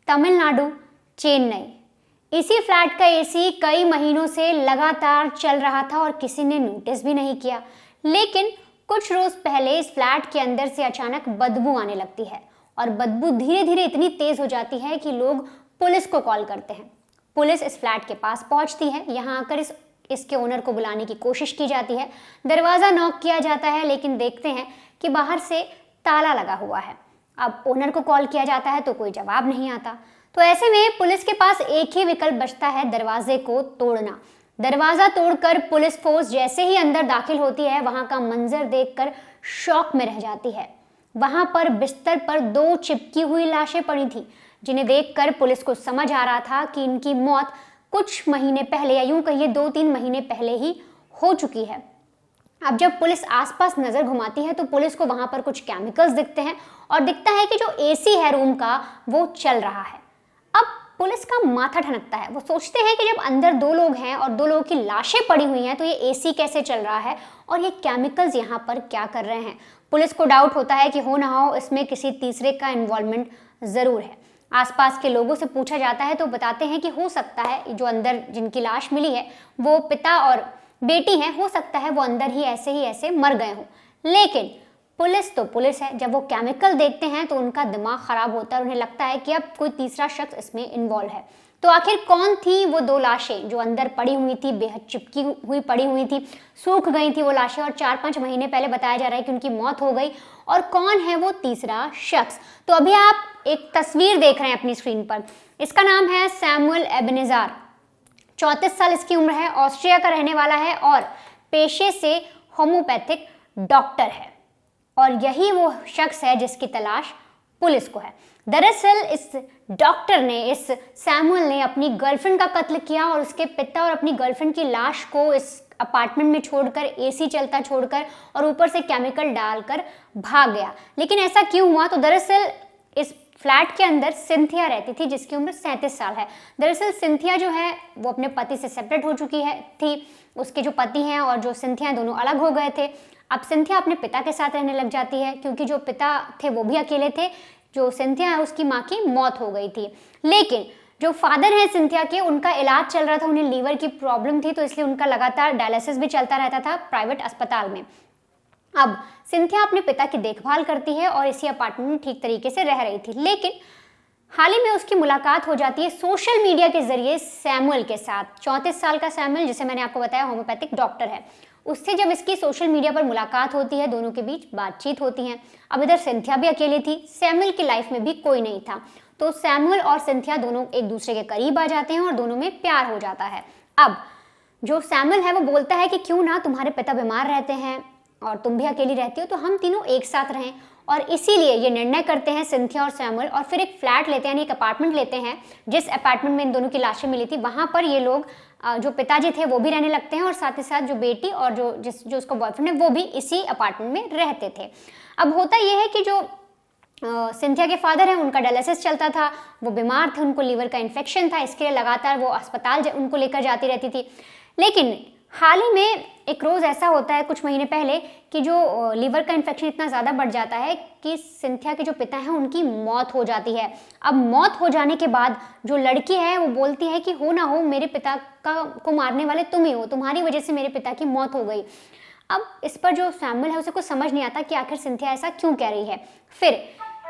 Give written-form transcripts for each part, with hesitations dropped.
तमिलनाडु, चेन्नई। इसी फ्लैट का एसी कई महीनों से लगातार चल रहा था और किसी ने नोटिस भी नहीं किया। लेकिन कुछ रोज पहले इस फ्लैट के अंदर से अचानक बदबू आने लगती है और बदबू धीरे धीरे इतनी तेज हो जाती है कि लोग पुलिस को कॉल करते हैं। पुलिस इस फ्लैट के पास पहुंचती है। यहाँ आकर इसके ओनर को बुलाने की कोशिश की जाती है। दरवाज़ा नॉक किया जाता है, लेकिन देखते हैं कि बाहर से ताला लगा हुआ है। अब ओनर को कॉल किया जाता है तो कोई जवाब नहीं आता। तो ऐसे में पुलिस के पास एक ही विकल्प बचता है, दरवाजे को तोड़ना। दरवाज़ा तोड़कर पुलिस फोर्स जैसे ही अंदर दाखिल होती है, वहां का मंजर देखकर शॉक में रह जाती है। वहां पर बिस्तर पर 2 चिपकी हुई लाशें पड़ी थी, जिन्हें देखकर पुलिस को समझ आ रहा था कि इनकी मौत कुछ महीने पहले या यूं कहिए 2-3 महीने पहले ही हो चुकी है। अब जब पुलिस आसपास नजर घुमाती है तो पुलिस को वहां पर कुछ केमिकल्स दिखते हैं और दिखता है कि जो एसी है रूम का वो चल रहा है। अब पुलिस का माथा ठनकता है। वो सोचते हैं कि जब अंदर 2 लोग हैं और 2 लोगों की लाशें पड़ी हुई हैं तो ये एसी कैसे चल रहा है और ये केमिकल्स यहाँ पर क्या कर रहे हैं। पुलिस को डाउट होता है कि हो ना हो इसमें किसी तीसरे का इन्वॉल्वमेंट ज़रूर है। आसपास के लोगों से पूछा जाता है तो बताते हैं कि हो सकता है जो अंदर जिनकी लाश मिली है वो पिता और बेटी हैं, हो सकता है वो अंदर ही ऐसे मर गए हों। लेकिन पुलिस तो पुलिस है, जब वो केमिकल देखते हैं तो उनका दिमाग खराब होता है। उन्हें लगता है कि अब कोई तीसरा शख्स इसमें इन्वॉल्व है। तो आखिर कौन थी वो 2 लाशें जो अंदर पड़ी हुई थी, बेहद चिपकी हुई पड़ी हुई थी, सूख गई थी वो लाशें और 4-5 महीने पहले बताया जा रहा है कि उनकी मौत हो गई। और कौन है वो तीसरा शख्स? तो अभी आप एक तस्वीर देख रहे हैं अपनी स्क्रीन पर। इसका नाम है सैमुअल एबेनेज़र। 34 साल इसकी उम्र है, ऑस्ट्रिया का रहने वाला है और पेशे से होम्योपैथिक डॉक्टर है। और यही वो शख्स है जिसकी तलाश पुलिस को है। दरअसल इस डॉक्टर ने, इस सैमुअल ने अपनी गर्लफ्रेंड का कत्ल किया और उसके पिता और अपनी गर्लफ्रेंड की लाश को इस अपार्टमेंट में छोड़कर, एसी चलता छोड़कर और ऊपर से केमिकल डालकर भाग गया। लेकिन ऐसा क्यों हुआ? तो दरअसल इस फ्लैट के अंदर सिंथिया रहती थी जिसकी उम्र 37 साल है। दरअसल सिंथिया जो है वो अपने पति से सेपरेट हो चुकी थी। उसके जो पति हैं और जो सिंथिया दोनों अलग हो गए थे। अब सिंथिया अपने पिता के साथ रहने लग जाती है क्योंकि जो पिता थे वो भी अकेले थे। जो सिंथिया है उसकी माँ की मौत हो गई थी। लेकिन जो फादर हैं सिंथिया के, उनका इलाज चल रहा था, उन्हें लीवर की प्रॉब्लम थी तो इसलिए उनका लगातार डायलिसिस भी चलता रहता था प्राइवेट अस्पताल में। अब सिंथिया अपने पिता की देखभाल करती है और इसी अपार्टमेंट में ठीक तरीके से रह रही थी। लेकिन हाल ही में उसकी मुलाकात हो जाती है सोशल मीडिया के जरिए सैमुअल के साथ। 34 साल का सैमुअल, जिसे मैंने आपको बताया होम्योपैथिक डॉक्टर है, उससे जब इसकी सोशल मीडिया पर मुलाकात होती है, दोनों के बीच बातचीत होती है। अब इधर सिंथिया भी अकेली थी, सैमुअल की लाइफ में भी कोई नहीं था। तो सैमुअल और सिंथिया दोनों एक दूसरे के करीब आ जाते हैं और दोनों में प्यार हो जाता है। अब जो सैमुअल है वो बोलता है कि क्यों ना तुम्हारे पिता बीमार रहते हैं और तुम भी अकेली रहती हो तो हम तीनों एक साथ रहें। और इसीलिए ये निर्णय करते हैं सिंथिया और सैमुअल और फिर एक फ्लैट लेते हैं, यानी एक अपार्टमेंट लेते हैं। जिस अपार्टमेंट में इन दोनों की लाशें मिली थी वहां पर ये लोग, जो पिताजी थे वो भी रहने लगते हैं और साथ ही साथ जो बेटी और जो उसका बॉयफ्रेंड है वो भी इसी अपार्टमेंट में रहते थे। अब होता यह है कि जो सिंथिया के फादर हैं उनका डायलिसिस चलता था, वो बीमार थे, उनको लीवर का इन्फेक्शन था, इसके लिए लगातार वो अस्पताल उनको लेकर जाती रहती थी। लेकिन हाल ही में एक रोज़ ऐसा होता है कुछ महीने पहले कि जो लीवर का इन्फेक्शन इतना ज़्यादा बढ़ जाता है कि सिंथिया के जो पिता हैं उनकी मौत हो जाती है। अब मौत हो जाने के बाद जो लड़की है वो बोलती है कि हो ना हो मेरे पिता को मारने वाले तुम ही हो, तुम्हारी वजह से मेरे पिता की मौत हो गई। अब इस पर जो सैमुअल है उसे कुछ समझ नहीं आता कि आखिर सिंथिया ऐसा क्यों कह रही है। फिर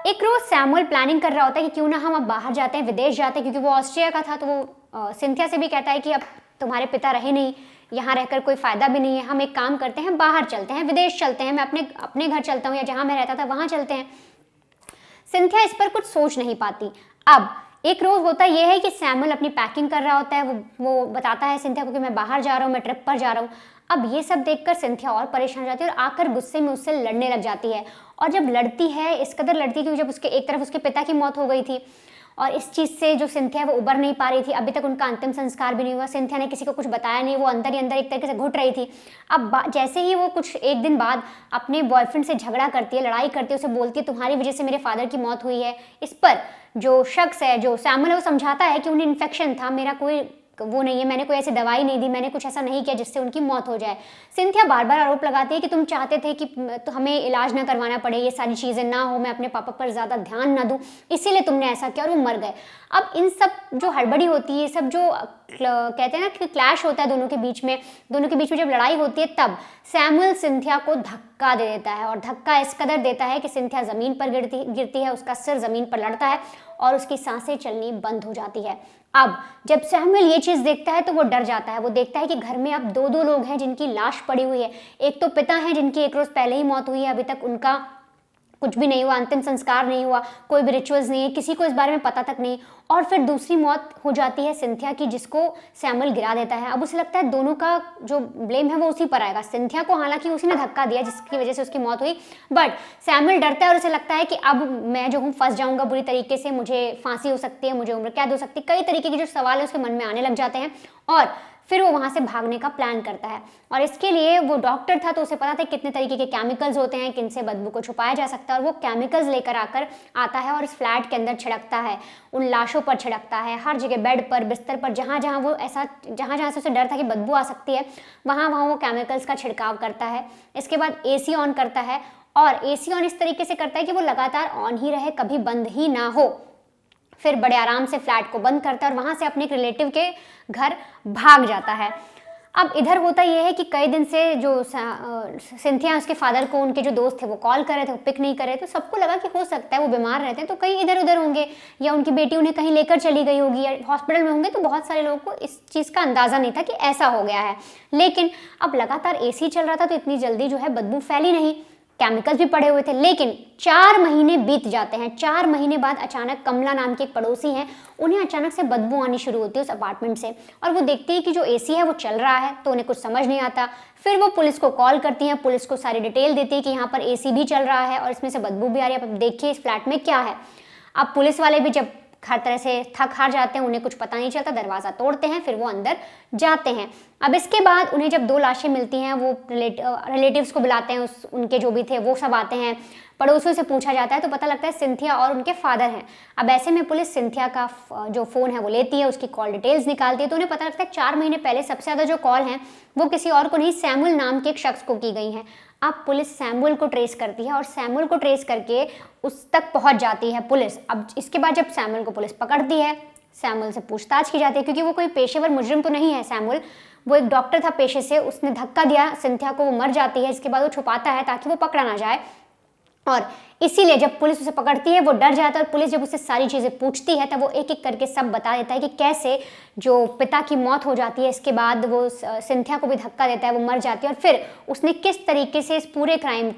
एक रोज़ सैमुअल प्लानिंग कर रहा होता है कि क्यों ना हम अब बाहर जाते हैं, विदेश जाते हैं, क्योंकि वो ऑस्ट्रिया का था। तो वो सिंथिया से भी कहता है कि अब तुम्हारे पिता रहे नहीं, यहाँ रहकर कोई फ़ायदा भी नहीं है, हम एक काम करते हैं, बाहर चलते हैं, विदेश चलते हैं, मैं अपने घर चलता हूँ या जहाँ मैं रहता था वहाँ चलते हैं। सिंथिया इस पर कुछ सोच नहीं पाती। अब एक रोज़ होता यह है कि सैमुअल अपनी पैकिंग कर रहा होता है। वो बताता है सिंथिया को कि मैं बाहर जा रहा हूँ, मैं ट्रिप पर जा रहा हूँ। अब ये सब देखकर सिंथिया और परेशान हो जाती है और आकर गुस्से में उससे लड़ने लग जाती है। और जब लड़ती है, इस कदर लड़ती है क्योंकि जब उसके एक तरफ उसके पिता की मौत हो गई थी और इस चीज़ से जो सिंथिया वो उबर नहीं पा रही थी। अभी तक उनका अंतिम संस्कार भी नहीं हुआ, सिंथिया ने किसी को कुछ बताया नहीं, वो अंदर ही अंदर एक तरीके से घुट रही थी। अब जैसे ही वो कुछ एक दिन बाद अपने बॉयफ्रेंड से झगड़ा करती है, लड़ाई करती है, उसे बोलती है तुम्हारी वजह से मेरे फादर की मौत हुई है। इस पर जो शख्स है, जो सैमुअल है, वो समझाता है कि उन्हें इन्फेक्शन था, मेरा कोई वो नहीं है, मैंने कोई ऐसी दवाई नहीं दी, मैंने कुछ ऐसा नहीं किया जिससे उनकी मौत हो जाए। सिंथिया बार बार आरोप लगाती है कि तुम चाहते थे कि तो हमें इलाज ना करवाना पड़े, ये सारी चीज़ें ना हो, मैं अपने पापा पर ज़्यादा ध्यान ना दूं, इसीलिए तुमने ऐसा किया और वो मर गए। अब इन सब जो हड़बड़ी होती है, सब जो कहते हैं ना कि क्लैश होता है दोनों के बीच में जब लड़ाई होती है, तब सैमुअल सिंथिया को धक्का दे देता है, और धक्का इस कदर देता है कि सिंथिया ज़मीन पर गिरती है, उसका सिर ज़मीन पर लड़ता है और उसकी सांसें चलनी बंद हो जाती है। अब जब सैमुअल ये चीज़ देखता है तो वो डर जाता है। वो देखता है कि घर में अब दो लोग हैं जिनकी लाश पड़ी हुई है। एक तो पिता हैं जिनकी एक रोज़ पहले ही मौत हुई है, अभी तक उनका कुछ भी नहीं हुआ, अंतिम संस्कार नहीं हुआ, कोई भी रिचुअल्स नहीं है, किसी को इस बारे में पता तक नहीं। और फिर दूसरी मौत हो जाती है सिंथिया की, जिसको सैमुअल गिरा देता है। अब उसे लगता है दोनों का जो ब्लेम है वो उसी पर आएगा। सिंथिया को हालांकि उसी ने धक्का दिया जिसकी वजह से उसकी मौत हुई, बट सैमुअल डरता है और उसे लगता है कि अब मैं जो हूँ फंस जाऊंगा बुरी तरीके से, मुझे फांसी हो सकती है, मुझे उम्र कैद हो सकती है, कई तरीके के जो सवाल है उसके मन में आने लग जाते हैं। और फिर वो वहाँ से भागने का प्लान करता है। और इसके लिए वो डॉक्टर था तो उसे पता था कितने तरीके के केमिकल्स होते हैं, किनसे बदबू को छुपाया जा सकता है, और वो केमिकल्स लेकर आकर आता है और इस फ्लैट के अंदर छिड़कता है, उन लाशों पर छिड़कता है, हर जगह बेड पर, बिस्तर पर, जहाँ जहाँ से उसे डर था कि बदबू आ सकती है, वहाँ वो केमिकल्स का छिड़काव करता है। इसके बाद AC ऑन करता है, और AC ऑन इस तरीके से करता है कि वो लगातार ऑन ही रहे, कभी बंद ही ना हो। फिर बड़े आराम से फ्लैट को बंद करता है और वहाँ से अपने एक रिलेटिव के घर भाग जाता है। अब इधर होता यह है कि कई दिन से जो सिंथिया उसके फादर को, उनके जो दोस्त थे वो कॉल कर रहे थे, वो पिक नहीं कर रहे, तो सबको लगा कि हो सकता है वो बीमार रहते हैं तो कहीं इधर उधर होंगे, या उनकी बेटी उन्हें कहीं लेकर चली गई होगी, या हॉस्पिटल में होंगे। तो बहुत सारे लोगों को इस चीज़ का अंदाज़ा नहीं था कि ऐसा हो गया है। लेकिन अब लगातार AC चल रहा था तो इतनी जल्दी जो है बदबू फैली नहीं, केमिकल्स भी पड़े हुए थे। लेकिन 4 महीने बीत जाते हैं। 4 महीने बाद अचानक कमला नाम की एक पड़ोसी हैं, उन्हें अचानक से बदबू आनी शुरू होती है उस अपार्टमेंट से, और वो देखती है कि जो AC है वो चल रहा है, तो उन्हें कुछ समझ नहीं आता। फिर वो पुलिस को कॉल करती हैं, पुलिस को सारी डिटेल देती है कि यहाँ पर AC भी चल रहा है और इसमें से बदबू भी आ रही है, अब देखिए इस फ्लैट में क्या है। अब पुलिस वाले भी जब हर तरह से थक हार जाते हैं, उन्हें कुछ पता नहीं चलता, दरवाज़ा तोड़ते हैं, फिर वो अंदर जाते हैं। अब इसके बाद उन्हें जब 2 लाशें मिलती हैं, वो रिलेटिव्स को बुलाते हैं, उनके जो भी थे वो सब आते हैं, पड़ोसियों से पूछा जाता है तो पता लगता है सिंथिया और उनके फादर हैं। अब ऐसे में पुलिस सिंथिया का जो फ़ोन है वो लेती है, उसकी कॉल डिटेल्स निकालती है, तो उन्हें पता लगता है 4 महीने पहले सबसे ज़्यादा जो कॉल हैं वो किसी और को नहीं, सैमुअल नाम के एक शख्स को की गई हैं। अब पुलिस सैमुअल को ट्रेस करती है और सैमुअल को ट्रेस करके उस तक पहुंच जाती है पुलिस। अब इसके बाद जब सैमुअल को पुलिस पकड़ती है, सैमुअल से पूछताछ की जाती है, क्योंकि वो कोई पेशेवर मुजरिम तो नहीं है सैमुअल, वो एक डॉक्टर था पेशे से, उसने धक्का दिया सिंथिया को, वो मर जाती है। इसके बाद वो छुपाता है ताकि वो पकड़ा ना जाए, और इसीलिए जब पुलिस उसे पकड़ती है वो डर जाता है, और पुलिस जब उससे सारी चीज़ें पूछती है तब वो एक एक करके सब बता देता है कि कैसे जो पिता की मौत हो जाती है, इसके बाद वो सिंथिया को भी धक्का देता है, वो मर जाती है, और फिर उसने किस तरीके से इस पूरे क्राइम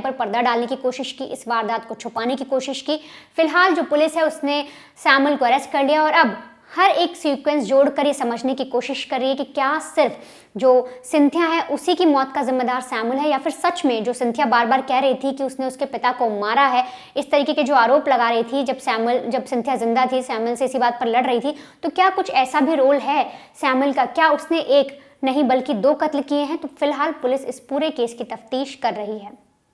पर पर्दा डालने की कोशिश की, इस वारदात को छुपाने की कोशिश की। फिलहाल जो पुलिस है उसने सैमुअल को अरेस्ट कर लिया, और अब हर एक सीक्वेंस जोड़कर ये समझने की कोशिश कर रही है कि क्या सिर्फ जो सिंथिया है उसी की मौत का जिम्मेदार सैमुअल है, या फिर सच में जो सिंथिया बार बार कह रही थी कि उसने उसके पिता को मारा है, इस तरीके के जो आरोप लगा रही थी जब सिंथिया जिंदा थी, सैमुअल से इसी बात पर लड़ रही थी, तो क्या कुछ ऐसा भी रोल है सैमुअल का, क्या उसने एक नहीं बल्कि 2 कत्ल किए हैं। तो फिलहाल पुलिस इस पूरे केस की तफ्तीश कर रही है।